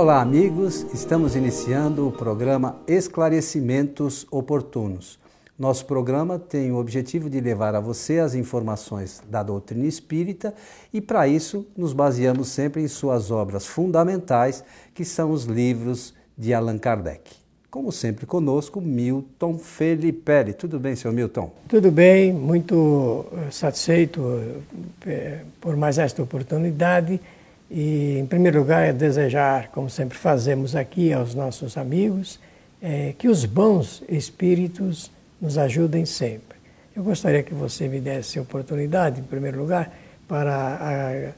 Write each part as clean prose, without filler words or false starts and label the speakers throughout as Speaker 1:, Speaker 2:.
Speaker 1: Olá, amigos! Estamos iniciando o programa Esclarecimentos Oportunos. Nosso programa tem o objetivo de levar a você as informações da doutrina espírita e, para isso, nos baseamos sempre em suas obras fundamentais, que são os livros de Allan Kardec. Como sempre conosco, Milton Felipe. Tudo bem, senhor Milton?
Speaker 2: Tudo bem, muito satisfeito por mais esta oportunidade. E, em primeiro lugar, é desejar, como sempre fazemos aqui aos nossos amigos, que os bons espíritos nos ajudem sempre. Eu gostaria que você me desse a oportunidade, em primeiro lugar, para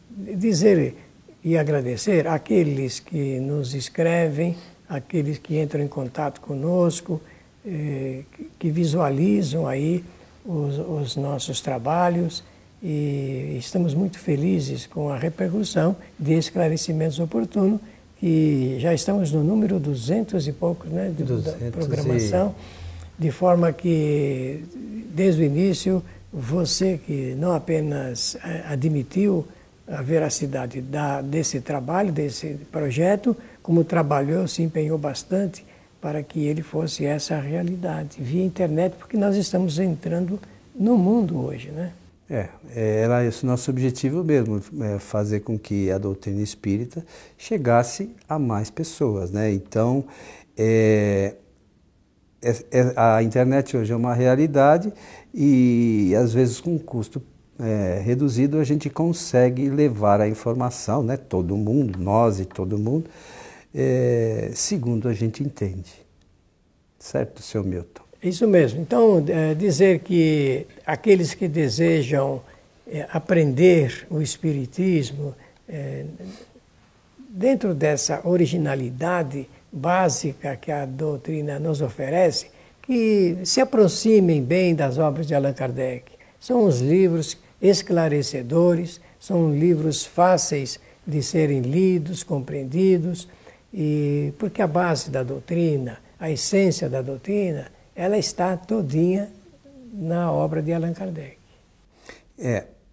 Speaker 2: dizer e agradecer àqueles que nos escrevem, aqueles que entram em contato conosco, que visualizam aí os nossos trabalhos, e estamos muito felizes com a repercussão de Esclarecimentos Oportunos, e já estamos no número 200 e poucos, né, da programação, de forma que, desde o início, você que não apenas admitiu a veracidade desse trabalho, desse projeto, como trabalhou, se empenhou bastante para que ele fosse essa realidade, via internet, porque nós estamos entrando no mundo hoje, né?
Speaker 1: Era esse o nosso objetivo mesmo, fazer com que a doutrina espírita chegasse a mais pessoas, né? Então, a internet hoje é uma realidade e, às vezes, com um custo reduzido, a gente consegue levar a informação, né? Todo mundo, nós e todo mundo, segundo a gente entende. Certo, senhor Milton?
Speaker 2: Isso mesmo. Então, dizer que aqueles que desejam aprender o Espiritismo, dentro dessa originalidade básica que a doutrina nos oferece, que se aproximem bem das obras de Allan Kardec. São os livros esclarecedores, são livros fáceis de serem lidos, compreendidos, e porque a base da doutrina, a essência da doutrina, ela está todinha na obra de Allan Kardec.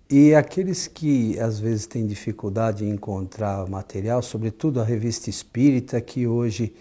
Speaker 1: E aqueles que às vezes têm dificuldade em encontrar material, sobretudo a Revista Espírita, que hoje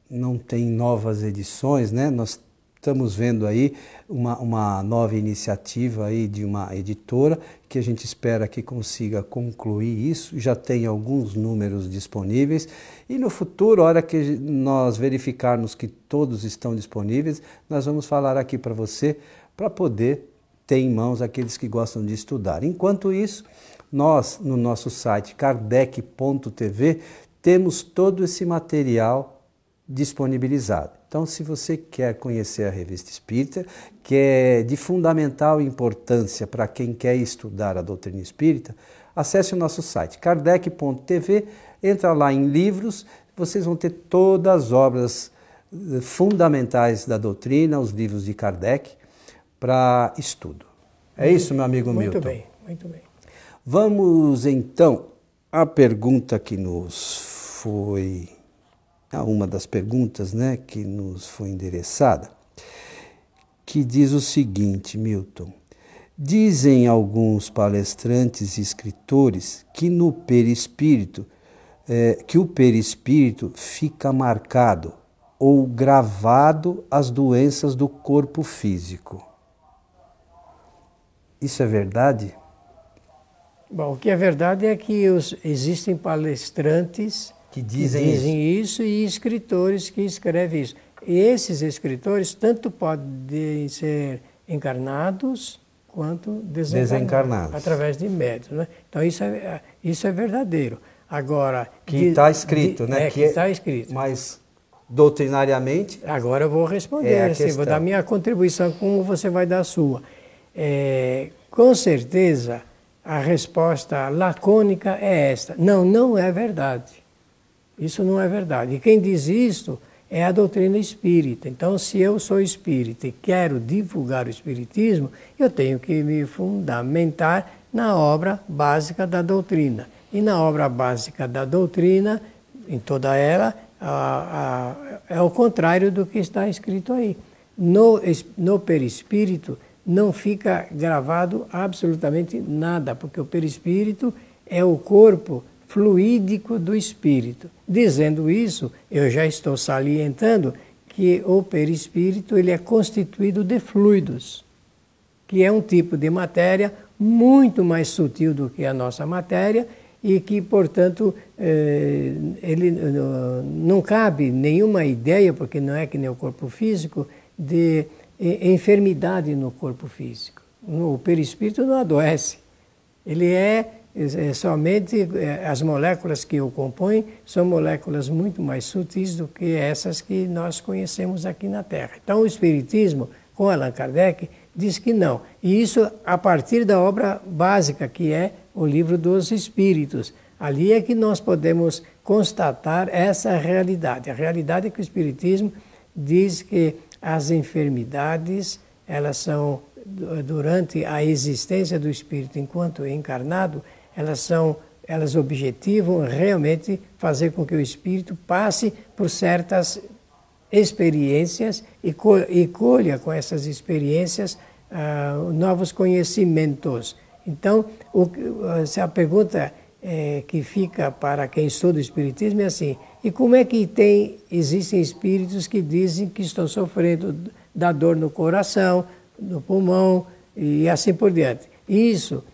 Speaker 1: não tem novas edições, né? Nós estamos vendo aí uma nova iniciativa aí de uma editora que a gente espera que consiga concluir isso. Já tem alguns números disponíveis e no futuro, a hora que nós verificarmos que todos estão disponíveis, nós vamos falar aqui para você, para poder ter em mãos aqueles que gostam de estudar. Enquanto isso, nós no nosso site kardec.tv temos todo esse material disponibilizado. Então, se você quer conhecer a Revista Espírita, que é de fundamental importância para quem quer estudar a doutrina espírita, acesse o nosso site kardec.tv, entra lá em livros, vocês vão ter todas as obras fundamentais da doutrina, os livros de Kardec, para estudo. É isso, meu amigo Milton?
Speaker 2: Muito bem, muito bem.
Speaker 1: Vamos, então, à pergunta que nos foi... uma das perguntas, né, que nos foi endereçada, que diz o seguinte, Milton: dizem alguns palestrantes e escritores que no perispírito, que o perispírito fica marcado ou gravado as doenças do corpo físico. Isso é verdade?
Speaker 2: Bom, o que é verdade é que existem palestrantes que dizem isso e escritores que escrevem isso. E esses escritores tanto podem ser encarnados quanto desencarnados. Através de médiuns, né? Então isso é verdadeiro. Agora...
Speaker 1: Que está escrito, né?
Speaker 2: Que está escrito.
Speaker 1: Mas doutrinariamente...
Speaker 2: Agora eu vou responder, assim, vou dar minha contribuição, como você vai dar a sua. Com certeza a resposta lacônica é esta: não é verdade. Isso não é verdade. E quem diz isto é a doutrina espírita. Então, se eu sou espírita e quero divulgar o espiritismo, eu tenho que me fundamentar na obra básica da doutrina. E na obra básica da doutrina, em toda ela, é o contrário do que está escrito aí. No perispírito não fica gravado absolutamente nada, porque o perispírito é o corpo fluídico do espírito. Dizendo isso, eu já estou salientando que o perispírito ele é constituído de fluidos, que é um tipo de matéria muito mais sutil do que a nossa matéria e que, portanto, ele não cabe nenhuma ideia, porque não é que nem o corpo físico, de enfermidade no corpo físico. O perispírito não adoece. Ele somente as moléculas que o compõem são moléculas muito mais sutis do que essas que nós conhecemos aqui na Terra. Então, o Espiritismo, com Allan Kardec, diz que não. E isso a partir da obra básica, que é o Livro dos Espíritos. Ali é que nós podemos constatar essa realidade. A realidade é que o Espiritismo diz que as enfermidades, elas são, durante a existência do espírito enquanto encarnado, elas objetivam realmente fazer com que o espírito passe por certas experiências e colha com essas experiências novos conhecimentos. Então, se a pergunta que fica para quem estuda o Espiritismo é assim: e como é que existem espíritos que dizem que estão sofrendo da dor no coração, no pulmão e assim por diante? Isso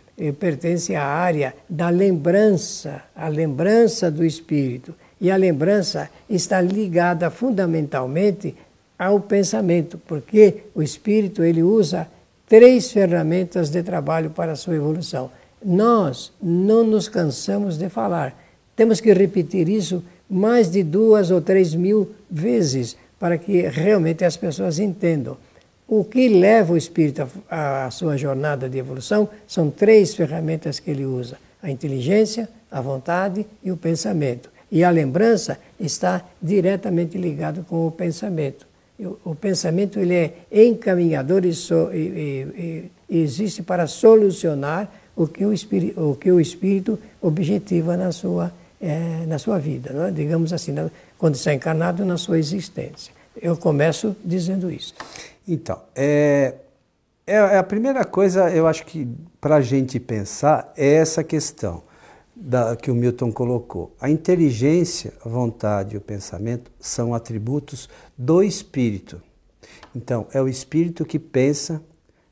Speaker 2: pertence à área da lembrança, a lembrança do espírito. E a lembrança está ligada fundamentalmente ao pensamento, porque o espírito ele usa 3 ferramentas de trabalho para a sua evolução. Nós não nos cansamos de falar. Temos que repetir isso mais de 2 ou 3 mil vezes para que realmente as pessoas entendam. O que leva o espírito à sua jornada de evolução são 3 ferramentas que ele usa: a inteligência, a vontade e o pensamento. E a lembrança está diretamente ligado com o pensamento. O pensamento ele é encaminhador e existe para solucionar o que o espírito objetiva na sua vida, não é? Digamos assim, quando está encarnado na sua existência. Eu começo dizendo isso.
Speaker 1: Então, a primeira coisa, eu acho que para a gente pensar é essa questão que o Milton colocou. A inteligência, a vontade e o pensamento são atributos do espírito. Então, é o espírito que pensa,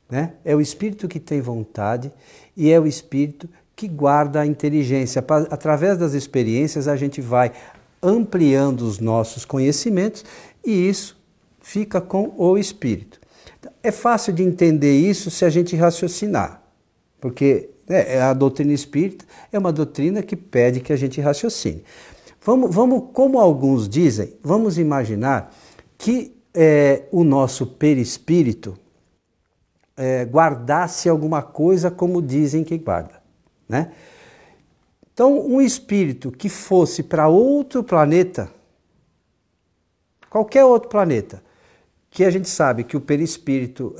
Speaker 1: né? É o espírito que tem vontade e é o espírito que guarda a inteligência. Através das experiências, a gente vai ampliando os nossos conhecimentos e isso fica com o espírito. É fácil de entender isso se a gente raciocinar, porque a doutrina espírita é uma doutrina que pede que a gente raciocine. Vamos, como alguns dizem, vamos imaginar que o nosso perispírito guardasse alguma coisa como dizem que guarda, né? Então, um espírito que fosse para outro planeta, qualquer outro planeta, que a gente sabe que o perispírito,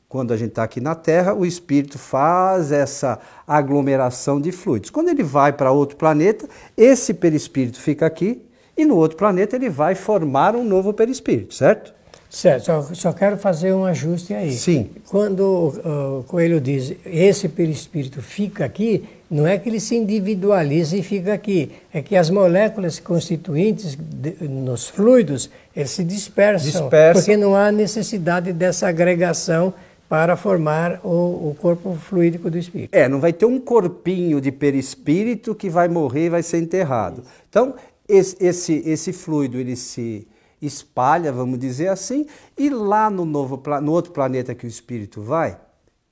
Speaker 1: quando a gente está aqui na Terra, o espírito faz essa aglomeração de fluidos. Quando ele vai para outro planeta, esse perispírito fica aqui e no outro planeta ele vai formar um novo perispírito, certo?
Speaker 2: Certo, só quero fazer um ajuste aí.
Speaker 1: Sim.
Speaker 2: Quando o Coelho diz esse perispírito fica aqui, não é que ele se individualiza e fica aqui, é que as moléculas constituintes nos fluidos, eles se dispersam, porque não há necessidade dessa agregação para formar o corpo fluídico do espírito.
Speaker 1: Não vai ter um corpinho de perispírito que vai morrer e vai ser enterrado. Então, esse fluido, ele se espalha, vamos dizer assim, e lá no outro planeta que o espírito vai,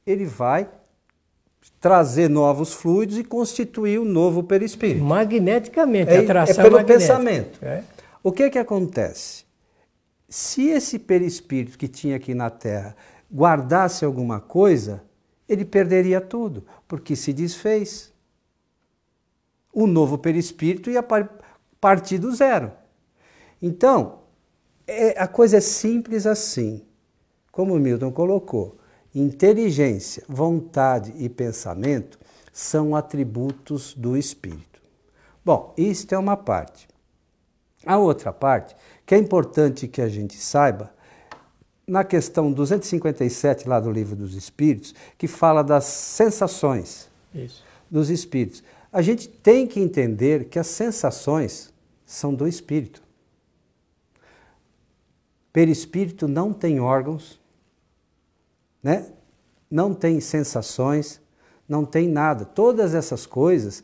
Speaker 1: ele vai trazer novos fluidos e constituir um novo perispírito.
Speaker 2: Magneticamente, atração
Speaker 1: pelo
Speaker 2: magnética.
Speaker 1: Pensamento. O que acontece? Se esse perispírito que tinha aqui na Terra guardasse alguma coisa, ele perderia tudo, porque se desfez. O novo perispírito ia partir do zero. Então, a coisa é simples assim, como o Milton colocou. Inteligência, vontade e pensamento são atributos do espírito. Bom, isto é uma parte. A outra parte, que é importante que a gente saiba, na questão 257 lá do Livro dos Espíritos, que fala das sensações dos espíritos. A gente tem que entender que as sensações são do espírito. Perispírito não tem órgãos, né? Não tem sensações, não tem nada. Todas essas coisas,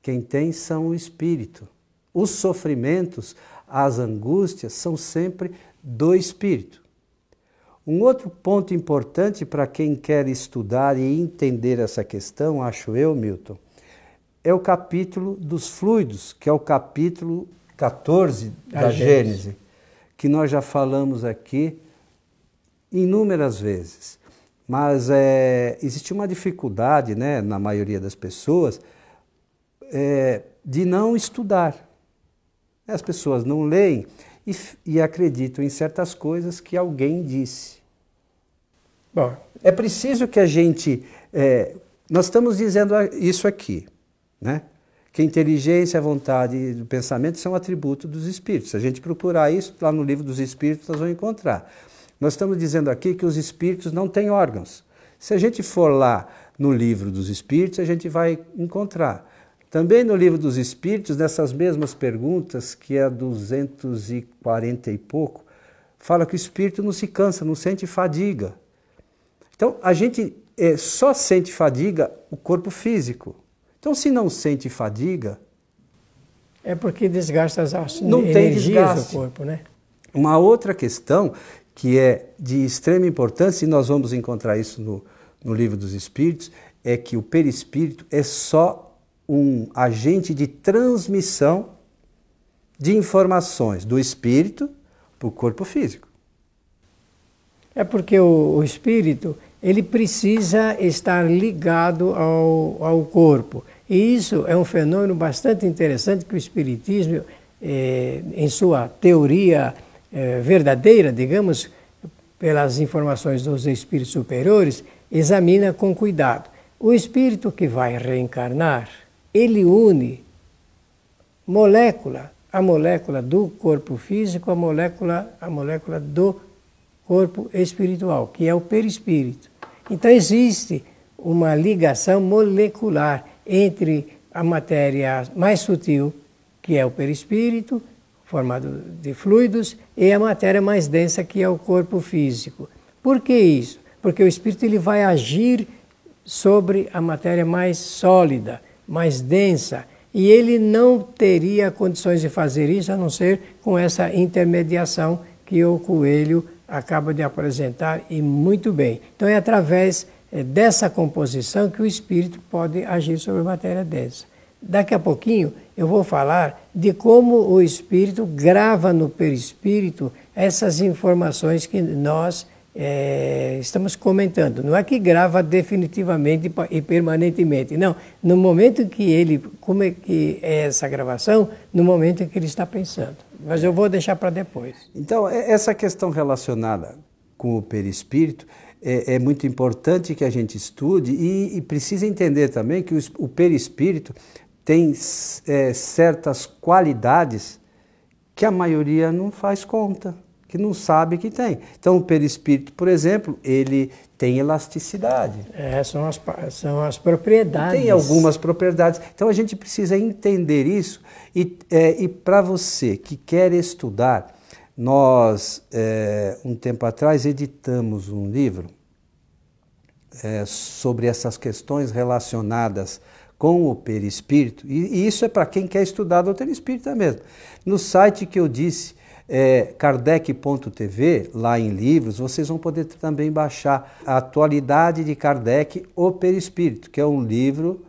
Speaker 1: quem tem são o espírito. Os sofrimentos, as angústias são sempre do espírito. Um outro ponto importante para quem quer estudar e entender essa questão, acho eu, Milton, é o capítulo dos fluidos, que é o capítulo 14 da Gênese, que nós já falamos aqui inúmeras vezes. Mas existe uma dificuldade, né, na maioria das pessoas de não estudar. As pessoas não leem e acreditam em certas coisas que alguém disse. Bom, é preciso que a gente... nós estamos dizendo isso aqui, né? Que a inteligência, a vontade e o pensamento são atributos dos espíritos. Se a gente procurar isso, lá no livro dos espíritos nós vamos encontrar. Nós estamos dizendo aqui que os espíritos não têm órgãos. Se a gente for lá no livro dos espíritos, a gente vai encontrar. Também no livro dos espíritos, nessas mesmas perguntas, que é 240 e pouco, fala que o espírito não se cansa, não sente fadiga. Então, a gente só sente fadiga o corpo físico. Então, se não sente fadiga...
Speaker 2: É porque desgasta as
Speaker 1: não
Speaker 2: energias do corpo, né?
Speaker 1: Uma outra questão que é de extrema importância, e nós vamos encontrar isso no livro dos Espíritos, é que o perispírito é só um agente de transmissão de informações do espírito para o corpo físico.
Speaker 2: É porque o espírito, ele precisa estar ligado ao corpo. E isso é um fenômeno bastante interessante que o espiritismo, em sua teoria verdadeira, digamos, pelas informações dos espíritos superiores, examina com cuidado. O espírito que vai reencarnar, ele une a molécula do corpo físico, a molécula do corpo espiritual, que é o perispírito. Então existe uma ligação molecular entre a matéria mais sutil, que é o perispírito, formado de fluidos, e a matéria mais densa, que é o corpo físico. Por que isso? Porque o espírito ele vai agir sobre a matéria mais sólida, mais densa, e ele não teria condições de fazer isso a não ser com essa intermediação que o Coelho acaba de apresentar, e muito bem. Então é através dessa composição que o espírito pode agir sobre a matéria densa. Daqui a pouquinho eu vou falar de como o espírito grava no perispírito essas informações que nós estamos comentando. Não é que grava definitivamente e permanentemente, não. No momento em que como é que é essa gravação? No momento em que ele está pensando. Mas eu vou deixar para depois.
Speaker 1: Então, essa questão relacionada com o perispírito é muito importante que a gente estude e precisa entender também que o perispírito tem certas qualidades que a maioria não faz conta, que não sabe que tem. Então, o perispírito, por exemplo, ele tem elasticidade.
Speaker 2: São as propriedades.
Speaker 1: Tem algumas propriedades. Então, a gente precisa entender isso. E para você que quer estudar, nós, um tempo atrás, editamos um livro sobre essas questões relacionadas com o perispírito, e isso é para quem quer estudar a doutrina espírita mesmo. No site que eu disse, kardec.tv, lá em livros, vocês vão poder também baixar a Atualidade de Kardec, o Perispírito, que é um livro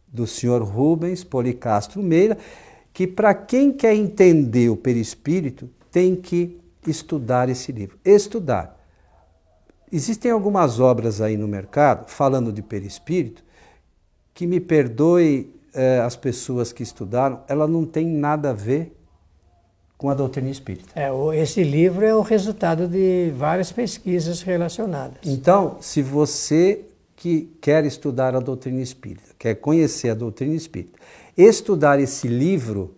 Speaker 1: do senhor Rubens Policastro Meira, que para quem quer entender o perispírito, tem que estudar esse livro. Estudar. Existem algumas obras aí no mercado, falando de perispírito, que me perdoe as pessoas que estudaram, ela não tem nada a ver com a doutrina espírita.
Speaker 2: Esse livro é o resultado de várias pesquisas relacionadas.
Speaker 1: Então, se você que quer estudar a doutrina espírita, quer conhecer a doutrina espírita, estudar esse livro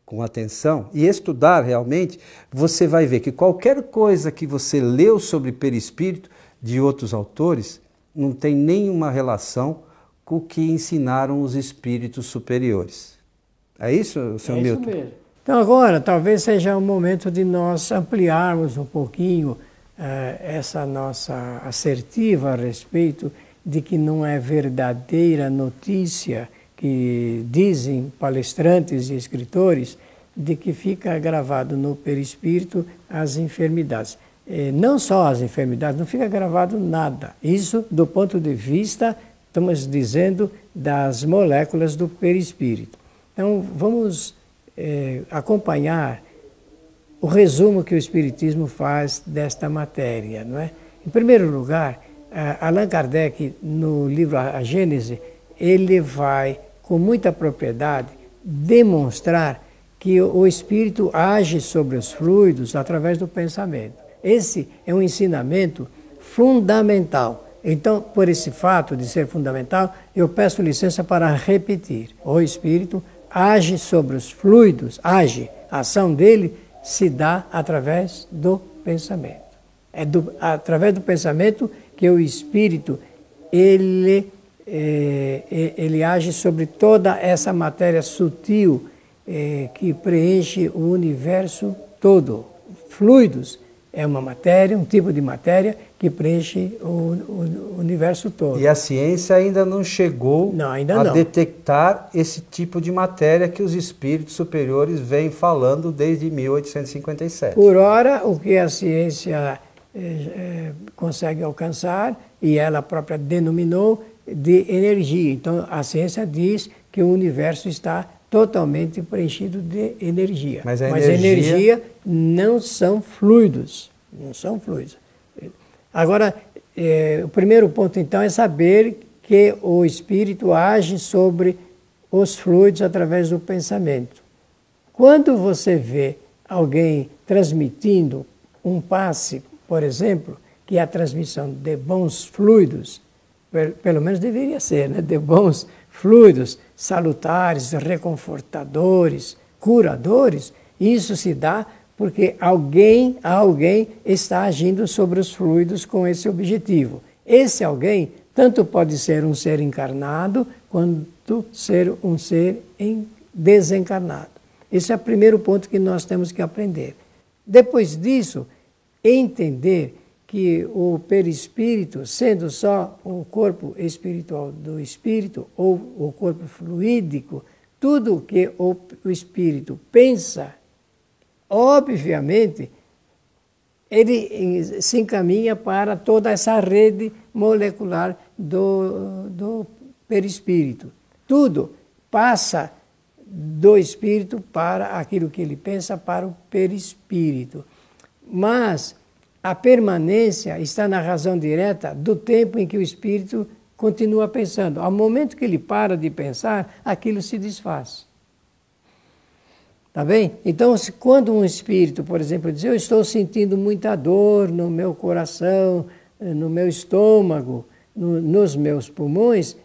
Speaker 1: com atenção e estudar realmente, você vai ver que qualquer coisa que você leu sobre perispírito de outros autores não tem nenhuma relação o que ensinaram os espíritos superiores. É isso, Sr. Milton?
Speaker 2: É isso mesmo. Então agora, talvez seja o momento de nós ampliarmos um pouquinho essa nossa assertiva a respeito de que não é verdadeira notícia que dizem palestrantes e escritores de que fica gravado no perispírito as enfermidades. Não só as enfermidades, não fica gravado nada. Isso do ponto de vista, estamos dizendo, das moléculas do perispírito. Então vamos acompanhar o resumo que o Espiritismo faz desta matéria, não é? Em primeiro lugar, Allan Kardec, no livro A Gênese, ele vai, com muita propriedade, demonstrar que o espírito age sobre os fluidos através do pensamento. Esse é um ensinamento fundamental. Então, por esse fato de ser fundamental, eu peço licença para repetir. O espírito age sobre os fluidos, age. A ação dele se dá através do pensamento. É através do pensamento que o espírito ele age sobre toda essa matéria sutil que preenche o universo todo. Fluidos é uma matéria, um tipo de matéria que preenche o universo todo.
Speaker 1: E a ciência ainda não chegou a detectar esse tipo de matéria que os espíritos superiores vêm falando desde 1857.
Speaker 2: Por ora, o que a ciência consegue alcançar, e ela própria denominou, de energia. Então, a ciência diz que o universo está totalmente preenchido de energia.
Speaker 1: Mas a energia
Speaker 2: não são fluidos. Não são fluidos. Agora, o primeiro ponto, então, é saber que o espírito age sobre os fluidos através do pensamento. Quando você vê alguém transmitindo um passe, por exemplo, que é a transmissão de bons fluidos, pelo menos deveria ser, né? De bons fluidos salutares, reconfortadores, curadores, isso se dá porque alguém está agindo sobre os fluidos com esse objetivo. Esse alguém tanto pode ser um ser encarnado quanto ser um ser desencarnado. Esse é o primeiro ponto que nós temos que aprender. Depois disso, entender que o perispírito, sendo só o corpo espiritual do espírito ou o corpo fluídico, tudo que o espírito pensa, obviamente, ele se encaminha para toda essa rede molecular do perispírito. Tudo passa do espírito para aquilo que ele pensa, para o perispírito. Mas a permanência está na razão direta do tempo em que o espírito continua pensando. Ao momento que ele para de pensar, aquilo se desfaz. Tá bem? Então, quando um espírito, por exemplo, diz, eu estou sentindo muita dor no meu coração, no meu estômago, nos meus pulmões,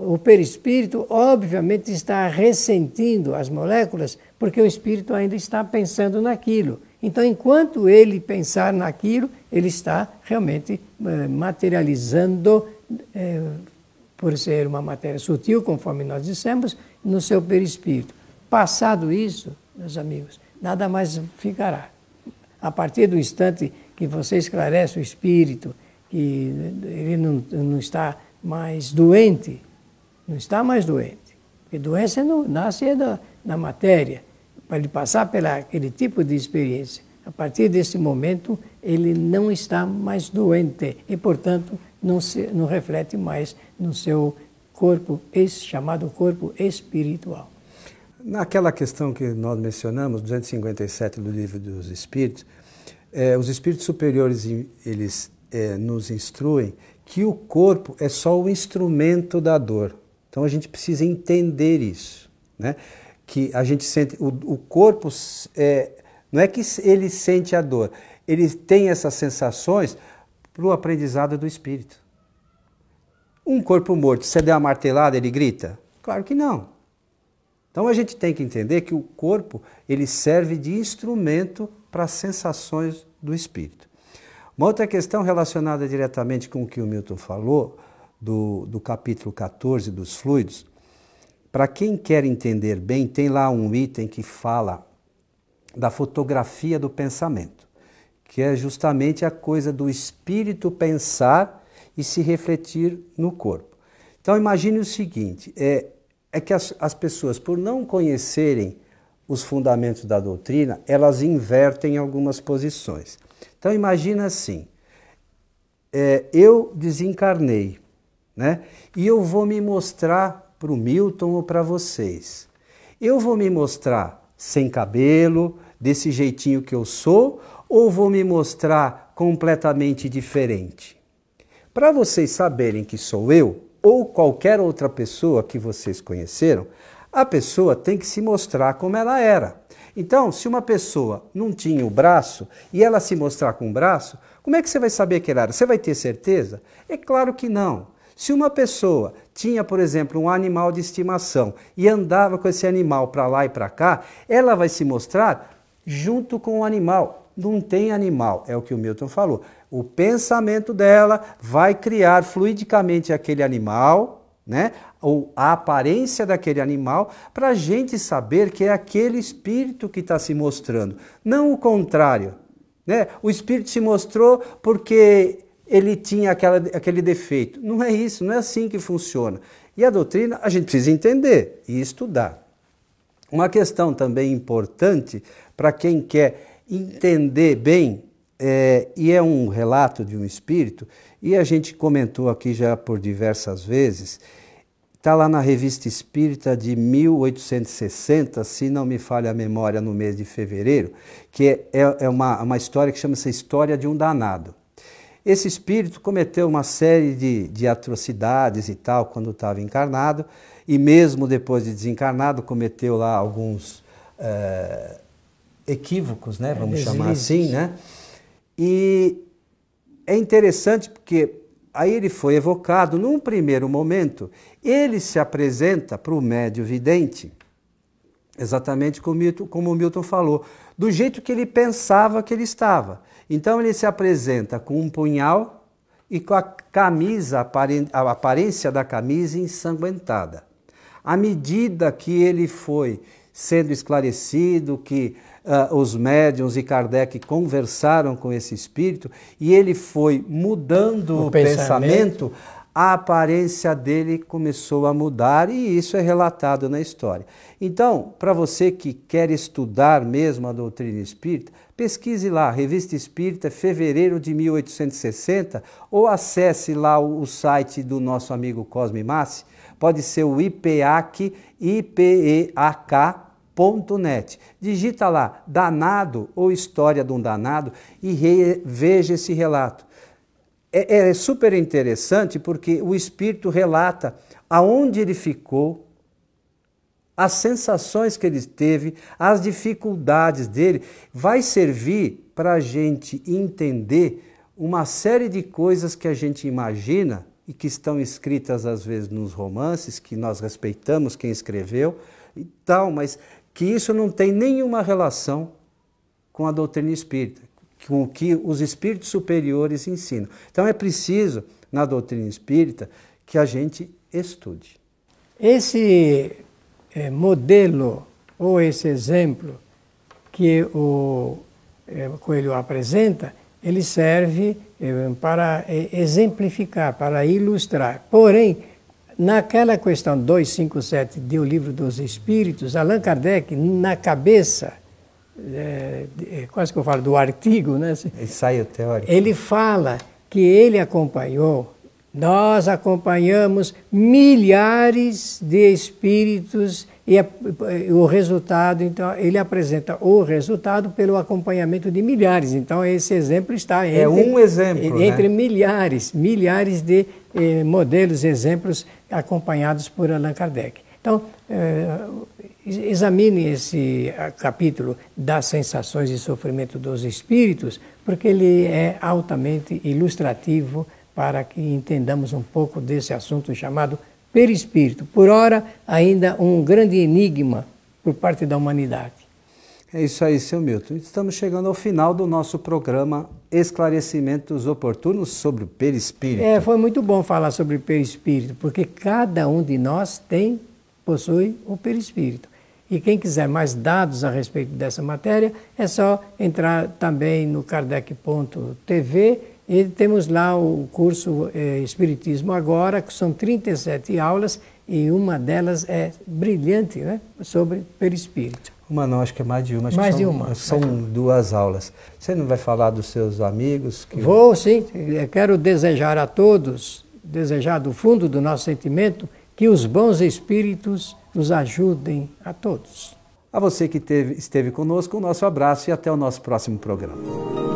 Speaker 2: o perispírito, obviamente, está ressentindo as moléculas, porque o espírito ainda está pensando naquilo. Então, enquanto ele pensar naquilo, ele está realmente materializando, por ser uma matéria sutil, conforme nós dissemos, no seu perispírito. Passado isso, meus amigos, nada mais ficará. A partir do instante que você esclarece o espírito, que ele não está mais doente, não está mais doente. Porque doença não nasce na matéria. Para ele passar por aquele tipo de experiência, a partir desse momento, ele não está mais doente e, portanto, não reflete mais no seu corpo, chamado corpo espiritual.
Speaker 1: Naquela questão que nós mencionamos, 257 do Livro dos Espíritos, os espíritos superiores, eles nos instruem que o corpo é só o instrumento da dor. Então a gente precisa entender isso, né? Que a gente sente, o corpo, não é que ele sente a dor, ele tem essas sensações para o aprendizado do espírito. Um corpo morto, se você der uma martelada, ele grita? Claro que não. Então a gente tem que entender que o corpo, ele serve de instrumento para as sensações do espírito. Uma outra questão relacionada diretamente com o que o Milton falou, do capítulo 14 dos fluidos, para quem quer entender bem, tem lá um item que fala da fotografia do pensamento, que é justamente a coisa do espírito pensar e se refletir no corpo. Então imagine o seguinte, é que as pessoas, por não conhecerem os fundamentos da doutrina, elas invertem algumas posições. Então imagina assim, eu desencarnei, né? E eu vou me mostrar para o Milton ou para vocês. Eu vou me mostrar sem cabelo, desse jeitinho que eu sou, ou vou me mostrar completamente diferente? Para vocês saberem que sou eu, ou qualquer outra pessoa que vocês conheceram, a pessoa tem que se mostrar como ela era. Então, se uma pessoa não tinha o braço e ela se mostrar com o braço, como é que você vai saber que ela era? Você vai ter certeza? É claro que não. Se uma pessoa tinha, por exemplo, um animal de estimação e andava com esse animal para lá e para cá, ela vai se mostrar junto com o animal. Não tem animal, é o que o Milton falou. O pensamento dela vai criar fluidicamente aquele animal, né? Ou a aparência daquele animal, para a gente saber que é aquele espírito que está se mostrando, não o contrário, né? O espírito se mostrou porque ele tinha aquele defeito. Não é isso, não é assim que funciona. E a doutrina a gente precisa entender e estudar. Uma questão também importante para quem quer entender bem, e é um relato de um espírito, e a gente comentou aqui já por diversas vezes, está lá na Revista Espírita de 1860, se não me falha a memória, no mês de fevereiro, que é uma história que chama-se História de um Danado. Esse espírito cometeu uma série de atrocidades e tal quando estava encarnado, e mesmo depois de desencarnado cometeu lá alguns equívocos, né? Vamos chamar assim, né? E é interessante porque aí ele foi evocado, num primeiro momento, ele se apresenta para o médium vidente, exatamente como o Milton falou, do jeito que ele pensava que ele estava. Então ele se apresenta com um punhal e com a camisa, a aparência da camisa ensanguentada. À medida que ele foi sendo esclarecido, que os médiuns e Kardec conversaram com esse espírito, e ele foi mudando o pensamento, a aparência dele começou a mudar, e isso é relatado na história. Então, para você que quer estudar mesmo a doutrina espírita, pesquise lá, Revista Espírita, fevereiro de 1860, ou acesse lá o site do nosso amigo Cosme Massi, pode ser o IPEAC, ipeak.net. Digita lá, danado ou história de um danado, e veja esse relato. É super interessante porque o espírito relata aonde ele ficou, as sensações que ele teve, as dificuldades dele. Vai servir para a gente entender uma série de coisas que a gente imagina e que estão escritas às vezes nos romances, que nós respeitamos quem escreveu e tal, mas que isso não tem nenhuma relação com a doutrina espírita, com o que os espíritos superiores ensinam. Então é preciso, na doutrina espírita, que a gente estude.
Speaker 2: Esse modelo ou esse exemplo que o Coelho apresenta, ele serve para exemplificar, para ilustrar. Porém, naquela questão 257 do Livro dos Espíritos, Allan Kardec, na cabeça, quase que eu falo do artigo, né?
Speaker 1: Ensaio teórico.
Speaker 2: Ele fala que ele acompanhou, nós acompanhamos milhares de espíritos e o resultado, então ele apresenta o resultado pelo acompanhamento de milhares. Então esse exemplo está entre,
Speaker 1: um exemplo,
Speaker 2: entre
Speaker 1: né?
Speaker 2: milhares de modelos, exemplos acompanhados por Allan Kardec. Então, examine esse capítulo das sensações e sofrimento dos espíritos, porque ele é altamente ilustrativo para que entendamos um pouco desse assunto chamado perispírito. Por ora, ainda um grande enigma por parte da humanidade.
Speaker 1: É isso aí, seu Milton. Estamos chegando ao final do nosso programa Esclarecimentos Oportunos sobre o Perispírito.
Speaker 2: Foi muito bom falar sobre o perispírito, porque cada um de nós possui um perispírito. E quem quiser mais dados a respeito dessa matéria, é só entrar também no kardec.tv e temos lá o curso Espiritismo Agora, que são 37 aulas e uma delas é brilhante, né? Sobre perispírito.
Speaker 1: Uma não, acho que é mais de uma.
Speaker 2: Mais de uma.
Speaker 1: São 2 aulas. Você não vai falar dos seus amigos?
Speaker 2: Vou sim. Eu quero desejar a todos, desejar do fundo do nosso sentimento, que os bons espíritos nos ajudem a todos.
Speaker 1: A você que esteve conosco, o nosso abraço e até o nosso próximo programa.